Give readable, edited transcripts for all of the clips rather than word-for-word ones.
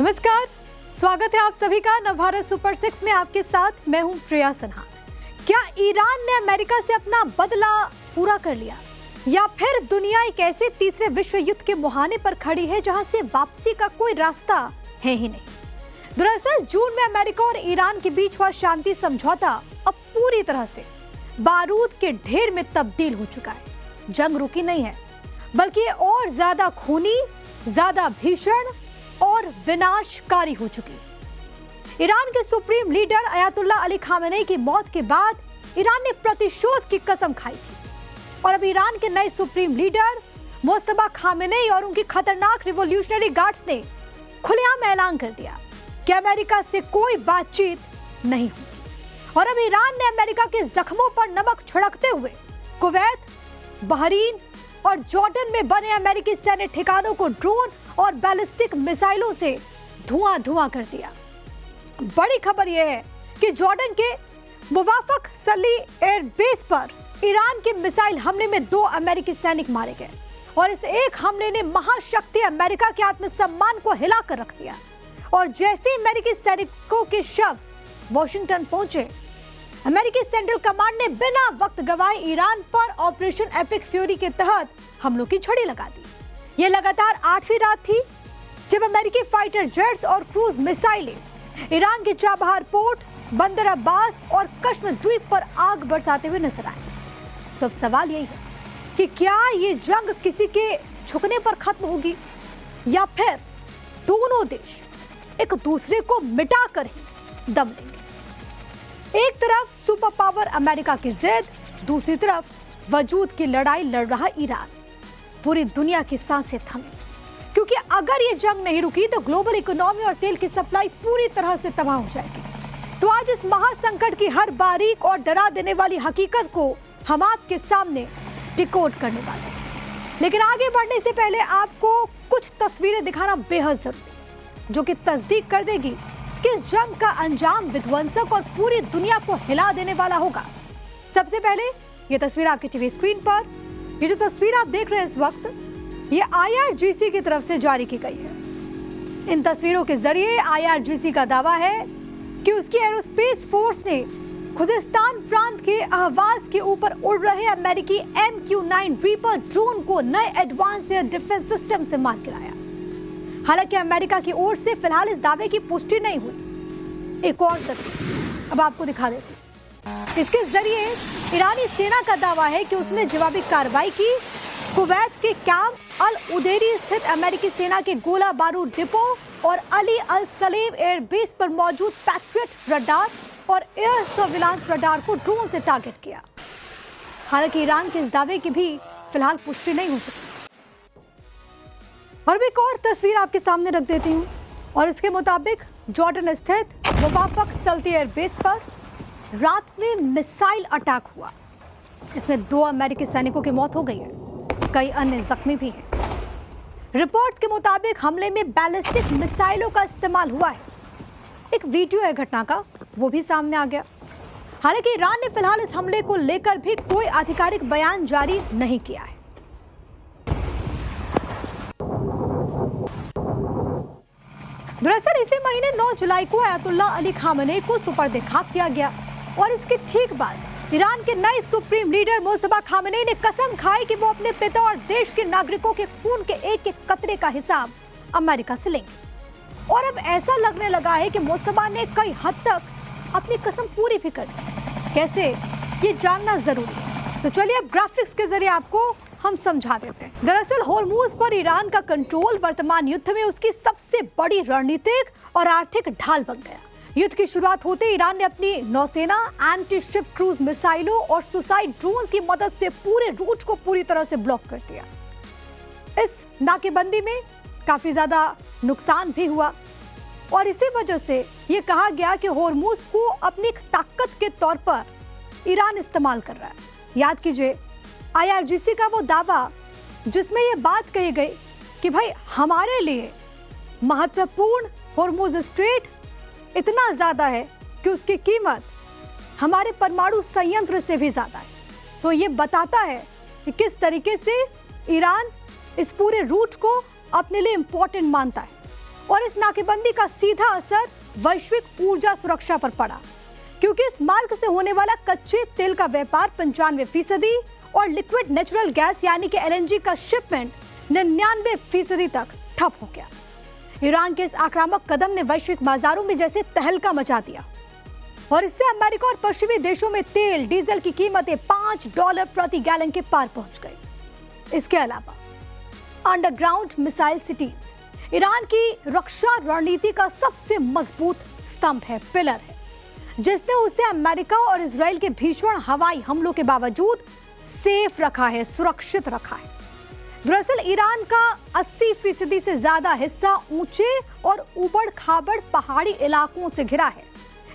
नमस्कार, स्वागत है आप सभी का नवभारत सुपर 6 में। आपके साथ मैं हूं प्रिया सिन्हा। क्या ईरान ने अमेरिका से अपना बदला पूरा कर लिया या फिर दुनिया एक ऐसे तीसरे विश्व युद्ध के मुहाने पर खड़ी है जहां से वापसी का कोई रास्ता है ही नहीं। दरअसल जून में अमेरिका और ईरान के बीच हुआ शांति समझौता अब पूरी तरह से बारूद के ढेर में तब्दील हो चुका है। जंग रुकी नहीं है, बल्कि और ज्यादा खूनी, ज्यादा भीषण और विनाशकारी हो चुकी। ईरान के supreme leader Ayatollah Ali Khamenei की मौत के बाद ईरान ने प्रतिशोध की कसम खाई थी और अब ईरान के नए सुप्रीम लीडर मुस्तफा खामेनेई और उनकी खतरनाक रिवॉल्यूशनरी गार्ड्स ने खुलेआम ऐलान कर दिया कि अमेरिका से कोई बातचीत नहीं होगी। और अब ईरान ने अमेरिका के जख्मों पर नमक छिड़कते हुए कुवैत, बहरीन और जॉर्डन में बने अमेरिकी सैन्य ठिकानों को ड्रोन और बैलिस्टिक मिसाइलों से धुआं कर दिया। बड़ी खबर यह है कि जॉर्डन के मुवाफक सली एयरबेस पर ईरान के मिसाइल हमले में 2 अमेरिकी सैनिक मारे गए और इस एक हमले ने महाशक्ति अमेरिका के आत्मसम्मान को हिलाकर रख दिया। और जैसे अमेरिकी सैनिकों के शव वॉशिंगटन पहुंचे, अमेरिकी सेंट्रल कमांड ने बिना वक्त गवाए ईरान पर ऑपरेशन एपिक फ्यूरी के तहत हमलों की छड़ी लगा दी। यह लगातार 8वीं रात थी जब अमेरिकी फाइटर जेट्स और क्रूज मिसाइलें ईरान के चाबहार पोर्ट, बंदर अब्बास और कश्मीर द्वीप पर आग बरसाते हुए नजर आए। तो अब सवाल यही है कि क्या ये जंग किसी के झुकने पर खत्म होगी या फिर दोनों देश एक दूसरे को मिटाकर ही दम लेंगे। एक तरफ सुपर पावर अमेरिका की जिद, दूसरी तरफ वजूद की लड़ाई लड़ रहा ईरान। पूरी दुनिया की सांसें थमी, क्योंकि अगर ये जंग नहीं रुकी तो ग्लोबल इकोनॉमी और तेल की सप्लाई पूरी तरह से तबाह हो जाएगी। तो आज इस महासंकट की हर बारीक और डरा देने वाली हकीकत को हम आपके सामने डिकोड करने वाले हैं। लेकिन आगे बढ़ने से पहले आपको कुछ तस्वीरें दिखाना बेहद जरूरी, जो कि तस्दीक कर देगी कि इस जंग का अंजाम विध्वंसक और पूरी दुनिया को हिला देने वाला होगा। सबसे पहले ये तस्वीर आपकी टीवी स्क्रीन पर, ये जो तस्वीर आप देख रहे हैं इस वक्त, ये IRGC की तरफ से जारी की गई है। इन तस्वीरों के जरिए IRGC का दावा है कि उसकी एरोस्पेस फोर्स ने खुजिस्तान प्रांत के अहवाज के ऊपर उड़ रहे अमेरिकी MQ-9 रीपर ड्रोन को नए एडवांस एयर डिफेंस सिस्टम से मार गिराया। हालांकि अमेरिका की ओर से फिलहाल इस दावे की पुष्टि नहीं हुई। एक और तस्वीर अब आपको दिखा देती हूं। इसके जरिए ईरानी सेना का दावा है कि उसने जवाबी कार्रवाई की। कुवैत के कैंप अल उदेरी स्थित अमेरिकी सेना के गोला बारूद डिपो और अली अल सलेम एयरबेस पर मौजूद पैट्रियट रडार और एयर सर्विलांस रडार को ड्रोन से टारगेट किया। हालांकि ईरान के इस दावे की भी फिलहाल पुष्टि नहीं हो सकी। और एक और तस्वीर आपके सामने रख देती हूँ, और इसके मुताबिक जॉर्डन स्थित मुवाफक सल्ती एयरबेस पर रात में मिसाइल अटैक हुआ। इसमें 2 अमेरिकी सैनिकों की मौत हो गई है, कई अन्य जख्मी भी हैं। रिपोर्ट्स के मुताबिक हमले में बैलिस्टिक मिसाइलों का इस्तेमाल हुआ है। एक वीडियो है घटना का, वो भी सामने आ गया। हालांकि ईरान ने फिलहाल इस हमले को लेकर भी कोई आधिकारिक बयान जारी नहीं किया है। दरअसल इसी महीने 9 जुलाई को अयातुल्ला अली खामेनेई को सुपर्द खाक किया गया और इसके ठीक बाद ईरान के नए सुप्रीम लीडर मुस्तफा खामेनेई ने कसम खाई कि वो अपने पिता और देश के नागरिकों के खून के एक एक कतरे का हिसाब अमेरिका से लेंगे। और अब ऐसा लगने लगा है कि मुस्तफा ने कई हद तक अपनी कसम पूरी भी कर दी। कैसे, ये जानना जरूरी है। तो चलिए अब ग्राफिक्स के जरिए आपको हम समझा देते हैं। दरअसल होर्मुज पर ईरान का कंट्रोल वर्तमान युद्ध में उसकी सबसे बड़ी रणनीतिक और आर्थिक ढाल बन गया। युद्ध की शुरुआत होते ईरान ने अपनी नौसेना, एंटी शिप क्रूज मिसाइलों और सुसाइड ड्रोन की मदद से पूरे रूट को पूरी तरह से ब्लॉक कर दिया। इस नाकेबंदी में काफी ज्यादा नुकसान भी हुआ और इसी वजह से यह कहा गया कि होर्मुज को अपनी ताकत के तौर पर ईरान इस्तेमाल कर रहा है। याद कीजिए IRGC का वो दावा जिसमें यह बात कही गई कि भाई हमारे लिए महत्वपूर्ण होर्मुज स्ट्रेट इतना ज्यादा है कि उसकी कीमत हमारे परमाणु संयंत्र से भी ज्यादा है। तो ये बताता है कि किस तरीके से ईरान इस पूरे रूट को अपने लिए इंपॉर्टेंट मानता है और इस नाकेबंदी का सीधा असर वैश्विक ऊर्जा सुरक्षा पर पड़ा, क्योंकि इस मार्ग से होने वाला कच्चे तेल का व्यापार 95% और लिक्विड नेचुरल गैस यानी कि LNG का शिपमेंट 99% तक ठप हो गया। ईरान के इस आक्रामक कदम ने वैश्विक बाजारों में जैसे तहलका मचा दिया और इससे अमेरिका और पश्चिमी देशों में तेल डीजल की कीमतें $5 प्रति गैलन के पार पहुंच गई। इसके अलावा अंडरग्राउंड मिसाइल सिटीज ईरान की रक्षा रणनीति का सबसे मजबूत स्तंभ है, पिलर है, जिसने उसे अमेरिका और इजराइल के भीषण हवाई हमलों के बावजूद सेफ रखा है, सुरक्षित रखा है। दरअसल ईरान का 80% से ज्यादा हिस्सा ऊंचे और उबड़ खाबड़ पहाड़ी इलाकों से घिरा है।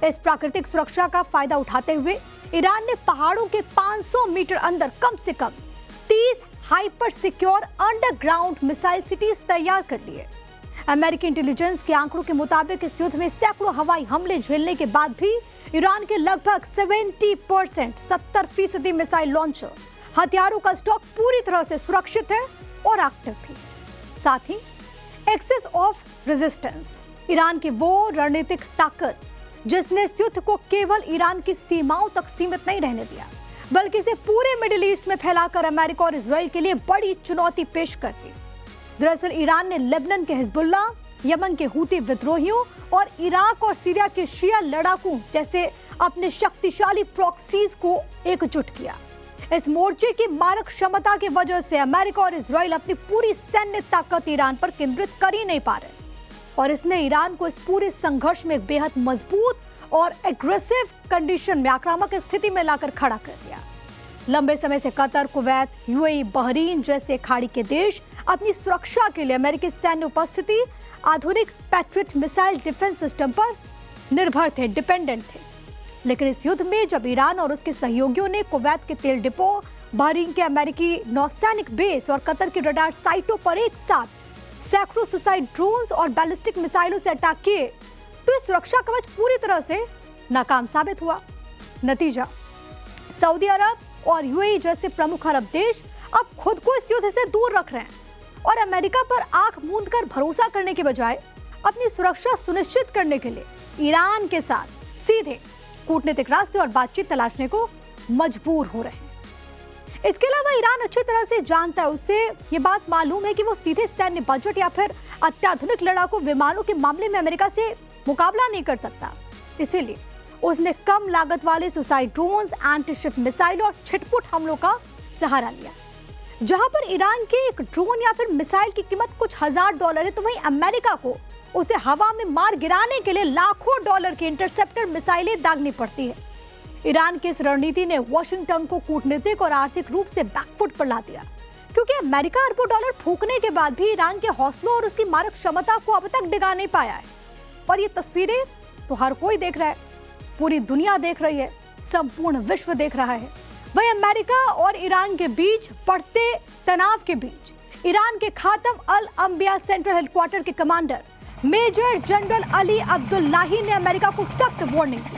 इस प्राकृतिक सुरक्षा का फायदा उठाते हुए ईरान ने पहाड़ों के 500 मीटर अंदर कम से कम 30 hyper secure underground missile cities तैयार कर लिए। अमेरिकी इंटेलिजेंस के आंकड़ों के मुताबिक इस युद्ध में सैकड़ों हवाई हमले झेलने के बाद भी ईरान के लगभग 70% मिसाइल लॉन्चर हथियारों का स्टॉक पूरी तरह से सुरक्षित है और एक्टिव भी। साथ ही एक्सेस ऑफ रेजिस्टेंस ईरान की वो रणनीतिक ताकत जिसने इस युद्ध को केवल ईरान की सीमाओं तक सीमित नहीं रहने दिया, बल्कि इसे पूरे मिडिल ईस्ट में फैलाकर अमेरिका और इजराइल के लिए बड़ी चुनौती पेश कर दी। दरअसल ईरान ने लेबनान के हिजबुल्लाह, यमन के हूती विद्रोहियों और इराक और सीरिया के शिया लड़ाकों जैसे अपने शक्तिशाली प्रॉक्सीज को एकजुट किया। इस मोर्चे की मारक क्षमता की वजह से अमेरिका और इजराइल अपनी पूरी सैन्य ताकत ईरान पर केंद्रित कर ही नहीं पा रहे और इसने ईरान को इस पूरे संघर्ष में एक बेहद मजबूत और एग्रेसिव कंडीशन में आक्रामक स्थिति में लाकर खड़ा कर दिया। लंबे समय से कतर, कुवैत, यूएई, बहरीन जैसे खाड़ी के देश अपनी सुरक्षा के लिए अमेरिकी सैन्य उपस्थिति, आधुनिक पैट्रियट मिसाइल डिफेंस सिस्टम पर निर्भर थे, डिपेंडेंट थे। लेकिन इस युद्ध में जब ईरान और उसके सहयोगियों ने कुवैत के तेल डिपो, बहरीन के अमेरिकी नौसैनिक बेस और कतर के रडार साइटों पर एक साथ सैकड़ों सुसाइड ड्रोन्स और बैलिस्टिक मिसाइलों से अटैक किए, तो इस सुरक्षा कवच पूरी तरह से नाकाम साबित हुआ। नतीजा, सऊदी अरब और यूएई जैसे प्रमुख अरब देश अब खुद को इस युद्ध से दूर रख रहे हैं और अमेरिका पर आंख मूंद कर भरोसा करने के बजाय अपनी सुरक्षा सुनिश्चित करने के लिए ईरान के साथ सीधे कूटनीतिक रास्ते और बातचीत तलाशने को मजबूर हो रहे हैं। इसके अलावा ईरान अच्छी तरह से जानता है, उससे ये बात मालूम है कि वो सीधे सैन्य बजट या फिर अत्याधुनिक लड़ाकू विमानों के मामले में अमेरिका से मुकाबला नहीं कर सकता। इसीलिए उसने कम लागत वाले suicide drones, anti ship missile और छिटपुट हमलों का सहारा लिया। जहां पर ईरान के एक ड्रोन या फिर मिसाइल की कीमत कुछ $1000 है, तो वहीं अमेरिका को उसे हवा में मार गिराने के लिए लाखों डॉलर की इंटरसेप्टर मिसाइलें दागनी पड़ती है। ईरान की इस रणनीति ने वॉशिंगटन को कूटनीतिक और आर्थिक रूप से बैकफुट पर ला दिया, क्योंकि अमेरिका अरबों डॉलर फूंकने के बाद भी ईरान के हौसलों और उसकी मारक क्षमता को अब तक डिगा नहीं पाया है। और ये तस्वीरें तो हर कोई देख रहा है, पूरी दुनिया देख रही है, संपूर्ण विश्व देख रहा है। वहीं अमेरिका और ईरान के बीच बढ़ते तनाव के बीच ईरान के Khatam al Anbiya central headquarter के commander major general Ali Abdullahi ने अमेरिका को सख्त वार्निंग दी।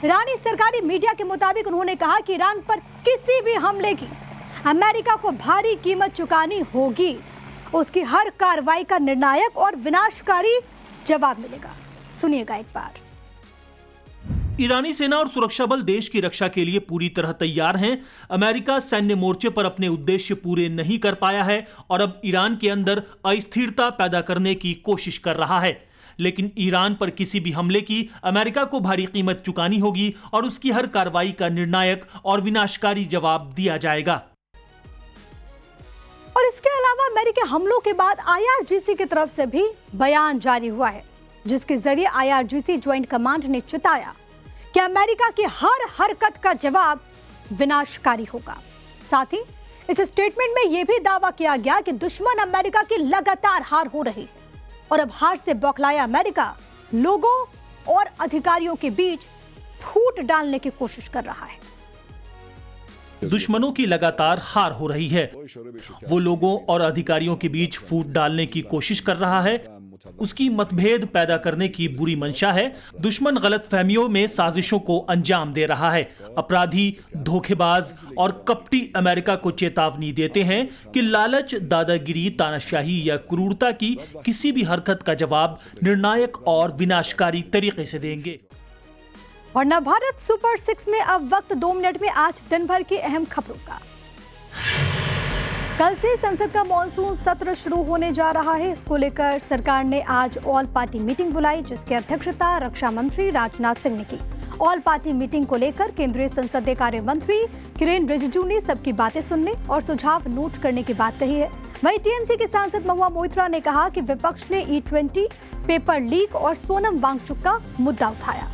ईरानी सरकारी मीडिया के मुताबिक उन्होंने कहा कि ईरान पर किसी भी हमले की अमेरिका को भारी कीमत चुकानी होगी। उसकी हर कार्रवाई का निर्णायक और विनाशकारी जवाब मिलेगा। सुनिएगा एक बार। ईरानी सेना और सुरक्षा बल देश की रक्षा के लिए पूरी तरह तैयार हैं। अमेरिका सैन्य मोर्चे पर अपने उद्देश्य पूरे नहीं कर पाया है और अब ईरान के अंदर अस्थिरता पैदा करने की कोशिश कर रहा है। लेकिन ईरान पर किसी भी हमले की अमेरिका को भारी कीमत चुकानी होगी और उसकी हर कार्रवाई का निर्णायक और विनाशकारी जवाब दिया जाएगा। और इसके अलावा अमेरिकी हमलों के बाद IRGC की तरफ से भी बयान जारी हुआ है, जिसके जरिए IRGC ज्वाइंट कमांड ने चिताया कि अमेरिका की हर हरकत का जवाब विनाशकारी होगा। साथ ही इस स्टेटमेंट में यह भी दावा किया गया कि दुश्मन अमेरिका की लगातार हार हो रही है और अब हार से बौखलाया अमेरिका लोगों और अधिकारियों के बीच फूट डालने की कोशिश कर रहा है। दुश्मनों की लगातार हार हो रही है, वो लोगों और अधिकारियों के बीच फूट डालने की कोशिश कर रहा है। उसकी मतभेद पैदा करने की बुरी मंशा है। दुश्मन गलतफहमियों में साजिशों को अंजाम दे रहा है। अपराधी, धोखेबाज और कपटी अमेरिका को चेतावनी देते हैं कि लालच, दादागिरी, तानाशाही या क्रूरता की किसी भी हरकत का जवाब निर्णायक और विनाशकारी तरीके से देंगे। और नवभारत सुपर 6 में अब वक्त 2 मिनट में आज दिन भर की अहम खबरों का। कल से संसद का मॉनसून सत्र शुरू होने जा रहा है। इसको लेकर सरकार ने आज ऑल पार्टी मीटिंग बुलाई, जिसकी अध्यक्षता रक्षा मंत्री राजनाथ सिंह ने की। ऑल पार्टी मीटिंग को लेकर केंद्रीय संसदीय कार्य मंत्री किरेन रिजिजू ने सबकी बातें सुनने और सुझाव नोट करने की बात कही है। वहीं टीएमसी के सांसद महुआ मोइत्रा ने कहा कि विपक्ष ने E20 पेपर लीक और सोनम वांगचुक का मुद्दा उठाया।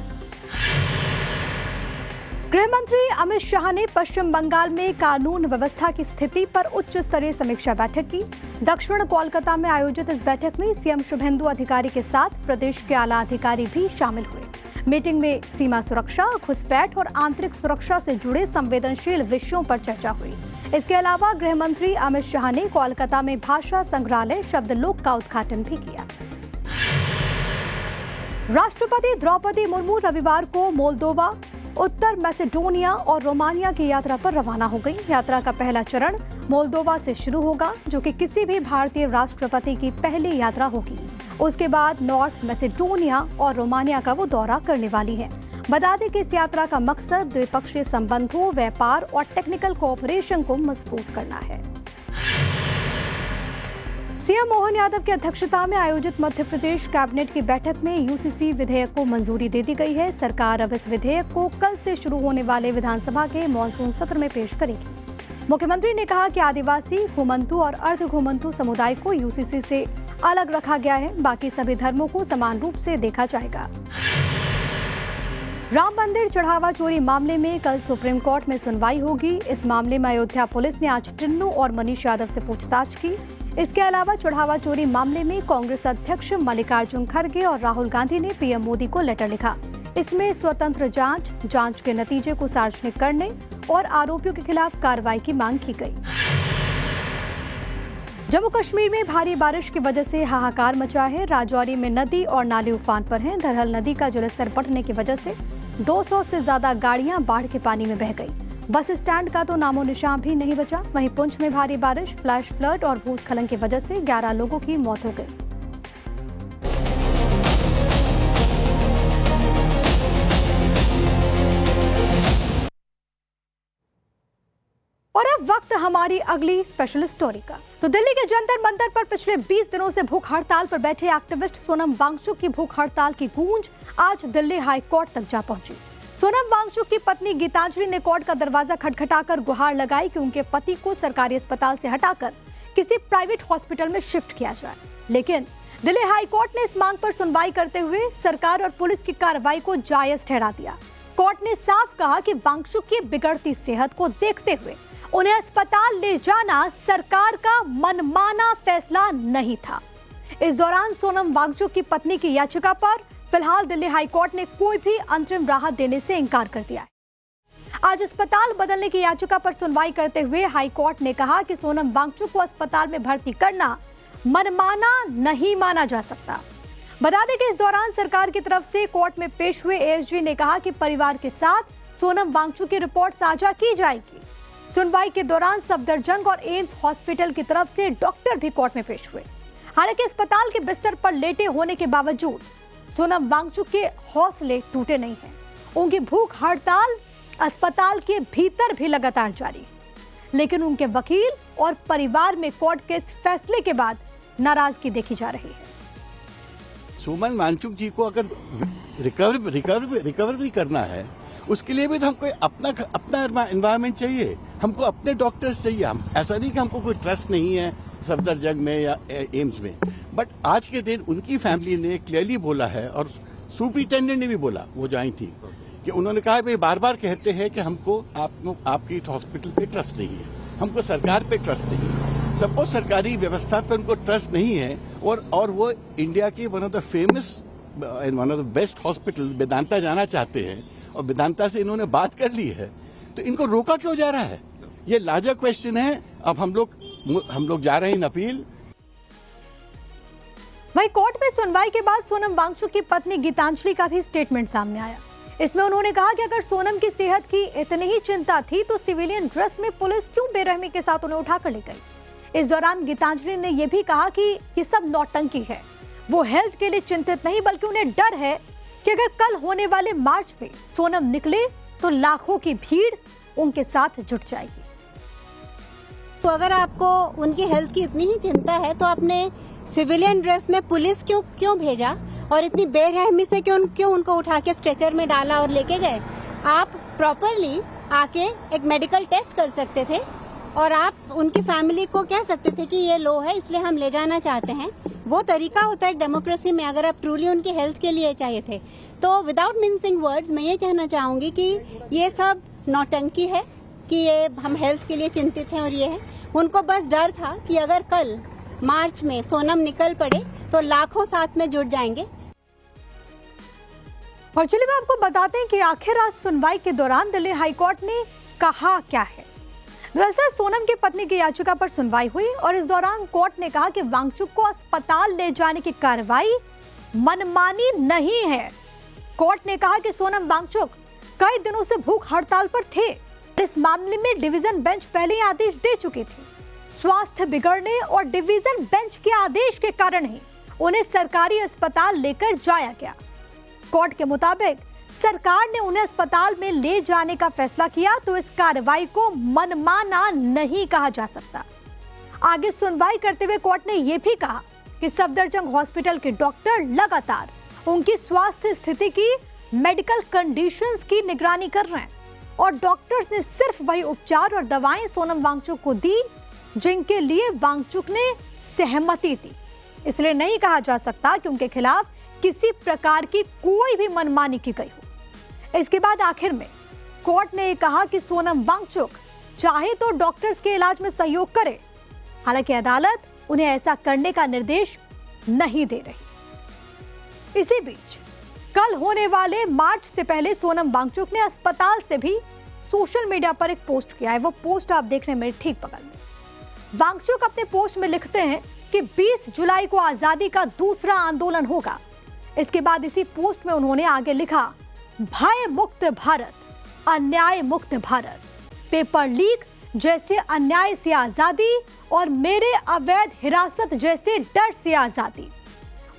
गृह मंत्री अमित शाह ने पश्चिम बंगाल में कानून व्यवस्था की स्थिति पर उच्च स्तरीय समीक्षा बैठक की। दक्षिण कोलकाता में आयोजित इस बैठक में सीएम शुभेंदु अधिकारी के साथ प्रदेश के आला अधिकारी भी शामिल हुए। मीटिंग में सीमा सुरक्षा, घुसपैठ और आंतरिक सुरक्षा से जुड़े संवेदनशील विषयों पर चर्चा हुई। इसके अलावा गृह मंत्री अमित शाह ने कोलकाता में भाषा संग्रहालय शब्दलोक का उद्घाटन भी किया। राष्ट्रपति द्रौपदी मुर्मू रविवार को मोल्दोवा, उत्तर मैसेडोनिया और रोमानिया की यात्रा पर रवाना हो गई। यात्रा का पहला चरण मोल्दोवा से शुरू होगा, जो कि किसी भी भारतीय राष्ट्रपति की पहली यात्रा होगी। उसके बाद नॉर्थ मैसेडोनिया और रोमानिया का वो दौरा करने वाली है। बता दें कि इस यात्रा का मकसद द्विपक्षीय संबंधों, व्यापार और टेक्निकल कोऑपरेशन को मजबूत करना है। सीएम मोहन यादव की अध्यक्षता में आयोजित मध्य प्रदेश कैबिनेट की बैठक में यूसीसी विधेयक को मंजूरी दे दी गई है। सरकार अब इस विधेयक को कल से शुरू होने वाले विधानसभा के मॉनसून सत्र में पेश करेगी। मुख्यमंत्री ने कहा कि आदिवासी, घुमंतु और अर्ध घुमंतु समुदाय को यूसीसी से अलग रखा गया है। बाकी सभी धर्मों को समान रूप से देखा जाएगा। राम मंदिर चढ़ावा चोरी मामले में कल सुप्रीम कोर्ट में सुनवाई होगी। इस मामले में अयोध्या पुलिस ने आज टिन्नू और मनीष यादव से पूछताछ की। इसके अलावा चढ़ावा चोरी मामले में कांग्रेस अध्यक्ष मल्लिकार्जुन खड़गे और राहुल गांधी ने पीएम मोदी को लेटर लिखा। इसमें स्वतंत्र जांच के नतीजे को सार्वजनिक करने और आरोपियों के खिलाफ कार्रवाई की मांग की गई। जम्मू कश्मीर में भारी बारिश की वजह से हाहाकार मचा है। राजौरी में नदी और नाले उफान पर हैं। दरहल नदी का जलस्तर बढ़ने की वजह से 200 से ज्यादा गाड़ियां बाढ़ के पानी में बह गई। बस स्टैंड का तो नामो निशान भी नहीं बचा। वहीं पुंछ में भारी बारिश, फ्लैश फ्लड और भूस्खलन की वजह से 11 लोगों की मौत हो गई। और अब वक्त हमारी अगली स्पेशल स्टोरी का। तो दिल्ली के जंतर मंतर पर पिछले 20 दिनों से भूख हड़ताल पर बैठे एक्टिविस्ट सोनम वांगचुक की भूख हड़ताल की गूंज आज दिल्ली हाई कोर्ट तक जा पहुंची। सोनम वांगचुक की पत्नी गीतांजलि ने कोर्ट का दरवाजा खटखटाकर गुहार लगाई कि उनके पति को सरकारी अस्पताल से हटाकर किसी प्राइवेट हॉस्पिटल में शिफ्ट किया जाए। लेकिन दिल्ली हाई कोर्ट ने इस मांग पर सुनवाई करते हुए सरकार और पुलिस की कार्रवाई को जायज ठहरा दिया। कोर्ट ने साफ कहा कि वांगचुक की बिगड़ती सेहत को देखते हुए उन्हें अस्पताल ले जाना सरकार का मनमाना फैसला नहीं था। इस दौरान सोनम वांगचुक की पत्नी की याचिका पर फिलहाल दिल्ली हाई कोर्ट ने कोई भी अंतरिम राहत देने से इनकार कर दिया है। आज अस्पताल बदलने की याचिका पर सुनवाई करते हुए हाई कोर्ट ने कहा कि सोनम वांगचुक को अस्पताल में भर्ती करना मनमाना नहीं माना जा सकता। बता दें कि इस दौरान सरकार की तरफ से कोर्ट में पेश हुए एएसजी ने कहा कि परिवार के साथ सोनम वांगचुक की रिपोर्ट साझा की जाएगी। सुनवाई के दौरान सफदरजंग और एम्स हॉस्पिटल की तरफ से डॉक्टर भी कोर्ट में पेश हुए। हालांकि अस्पताल के बिस्तर पर लेटे होने के बावजूद सोनम वांगचुक के हौसले टूटे नहीं हैं। उनकी भूख हड़ताल अस्पताल के भीतर भी लगातार जारी है। लेकिन उनके वकील और परिवार में कोर्ट के इस फैसले के बाद नाराजगी देखी जा रही है। सोनम वांगचुक जी को अगर रिकवर भी करना है, उसके लिए भी तो हमको अपना एनवायरनमेंट चाहिए, हमको अपने डॉक्टर्स चाहिए। हम ऐसा नहीं कि हमको कोई ट्रस्ट नहीं है सफदरजंग में या एम्स में, बट आज के दिन उनकी फैमिली ने क्लियरली बोला है और सुपरिटेंडेंट ने भी बोला, वो ज्वाइन थी, कि उन्होंने कहा भाई बार बार कहते हैं कि हमको आपकी हॉस्पिटल पे ट्रस्ट नहीं है, हमको सरकार पे ट्रस्ट नहीं है। सपोज सरकारी व्यवस्था पे उनको ट्रस्ट नहीं है और वो इंडिया की one of the famous and one of the best hospital Vedanta जाना चाहते हैं और वेदांता से इन्होंने बात कर ली है, तो इनको रोका क्यों जा रहा है? ये लार्जर क्वेश्चन है। अब हम लोग जा रहे हैं अपील। वहीं कोर्ट में सुनवाई के बाद सोनम वांगचुक की पत्नी गीतांजलि का भी स्टेटमेंट सामने आया। इसमें उन्होंने कहा कि अगर सोनम की सेहत की इतनी ही चिंता थी तो सिविलियन ड्रेस में पुलिस क्यों बेरहमी के साथ उन्हें उठाकर ले गई। इस दौरान गीतांजलि ने यह भी कहा कि ये सब नौटंकी है। वो हेल्थ के लिए चिंतित नहीं बल्कि उन्हें डर है कि अगर कल होने वाले मार्च में सोनम निकले तो लाखों की भीड़ उनके साथ जुट जाएगी। तो अगर आपको उनकी हेल्थ की इतनी ही चिंता है तो आपने सिविलियन ड्रेस में पुलिस क्यों भेजा और इतनी बेरहमी से क्यों उनको उठा के स्ट्रेचर में डाला और लेके गए। आप प्रॉपरली आके एक मेडिकल टेस्ट कर सकते थे और आप उनकी फैमिली को कह सकते थे कि ये लो है इसलिए हम ले जाना चाहते हैं। वो तरीका होता है एक डेमोक्रेसी में, अगर आप ट्रूली उनकी हेल्थ के लिए चाहिए थे। तो विदाउट मिंसिंग वर्ड्स मैं ये कहना चाहूंगी कि ये सब नौटंकी है कि ये हम हेल्थ के लिए चिंतित हैं और ये है। उनको बस डर था कि अगर कल मार्च में सोनम निकल पड़े तो लाखों साथ में जुट जाएंगे। और चलिए मैं आपको बताते हैं कि आखिर आज सुनवाई के दौरान दिल्ली हाईकोर्ट ने कहा क्या है। दरअसल सोनम की पत्नी की याचिका पर सुनवाई हुई और इस दौरान कोर्ट ने कहा कि वांगचुक को अस्पताल ले जाने की कार्रवाई मनमानी नहीं है। कोर्ट ने कहा कि सोनम वांगचुक कई दिनों से भूख हड़ताल पर थे। इस मामले में डिवीजन बेंच पहले ही आदेश दे चुकी थी। स्वास्थ्य बिगड़ने और डिवीजन बेंच के आदेश के कारण ही उन्हें सरकारी अस्पताल लेकर जाया गया। कोर्ट के मुताबिक सरकार ने उन्हें अस्पताल में ले जाने का फैसला किया तो इस कार्रवाई को मनमाना नहीं कहा जा सकता। आगे सुनवाई करते हुए कोर्ट ने यह भी कहा कि सफदरजंग हॉस्पिटल के डॉक्टर लगातार उनकी स्वास्थ्य स्थिति की मेडिकल कंडीशंस की निगरानी कर रहे हैं और डॉक्टर्स ने सिर्फ वही उपचार और दवाएं सोनम वांगचुक को दी जिनके लिए वांगचुक ने सहमति दी। इसलिए नहीं कहा जा सकता कि उनके खिलाफ किसी प्रकार की कोई भी मनमानी की गई हो। इसके बाद आखिर में कोर्ट ने कहा कि सोनम वांगचुक चाहे तो डॉक्टर्स के इलाज में सहयोग करे, हालांकि अदालत उन्हें ऐसा करने का निर्देश नहीं दे रही। इसी बीच कल होने वाले मार्च से पहले सोनम वांगचुक ने अस्पताल से भी सोशल मीडिया पर एक पोस्ट किया है। वो पोस्ट आप देख रहे हैं मेरे ठीक बगल में। वांगचुक अपने पोस्ट में लिखते हैं कि 20 जुलाई को आजादी का दूसरा आंदोलन होगा। इसके बाद इसी पोस्ट में उन्होंने आगे लिखा, भय मुक्त भारत, अन्याय मुक्त भारत, पेपर लीक जैसे अन्याय से आजादी और मेरे अवैध हिरासत जैसे डर से आजादी।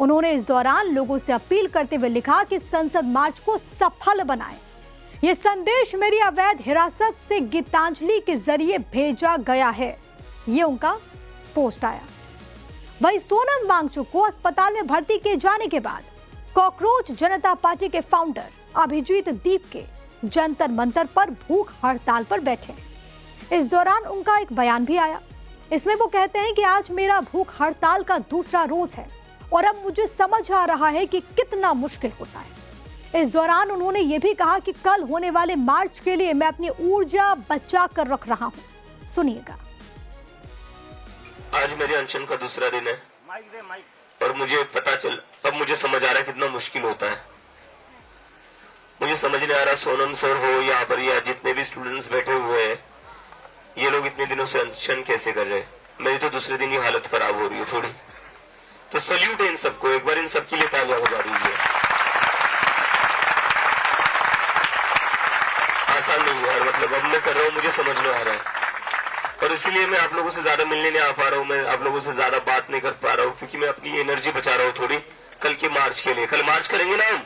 उन्होंने इस दौरान लोगों से अपील करते हुए लिखा कि संसद मार्च को सफल बनाएं। यह संदेश मेरी अवैध हिरासत से गीतांजलि के जरिए भेजा गया है। ये उनका पोस्ट आया। वहीं सोनम वांगचुक को अस्पताल में भर्ती किए जाने के बाद कॉकरोच जनता पार्टी के फाउंडर अभिजीत दीप के जंतर मंतर पर भूख हड़ताल पर बैठे। इस दौरान उनका एक बयान भी आया। इसमें वो कहते हैं कि आज मेरा भूख हड़ताल का दूसरा रोज है और अब मुझे समझ आ रहा है कि कितना मुश्किल होता है। इस दौरान उन्होंने ये भी कहा कि कल होने वाले मार्च के लिए मैं अपनी ऊर्जा बचा कर रख रहा हूं। सुनिएगा। आज मेरे अनशन का दूसरा दिन है और मुझे पता चल, अब मुझे समझ आ रहा है कितना मुश्किल होता है। मुझे समझ नहीं आ रहा सोनम सर हो यहाँ पर या जितने भी स्टूडेंट्स बैठे हुए हैं, ये लोग इतने दिनों से अनशन कैसे कर रहे हैं। मेरी तो दूसरे दिन ही हालत खराब हो रही है थोड़ी। तो सल्यूट है इन सबको, एक बार इन सबके लिए तालियां बजा दीजिए। आसान नहीं है यार, मतलब अब मैं कर रहा हूँ, मुझे समझ में आ रहा है और इसीलिए मैं आप लोगों से ज्यादा मिलने नहीं आ पा रहा हूँ, मैं आप लोगों से ज्यादा बात नहीं कर पा रहा हूँ क्योंकि मैं अपनी एनर्जी बचा रहा हूँ थोड़ी कल के मार्च के लिए। कल मार्च करेंगे ना, हम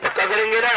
पक्का करेंगे ना।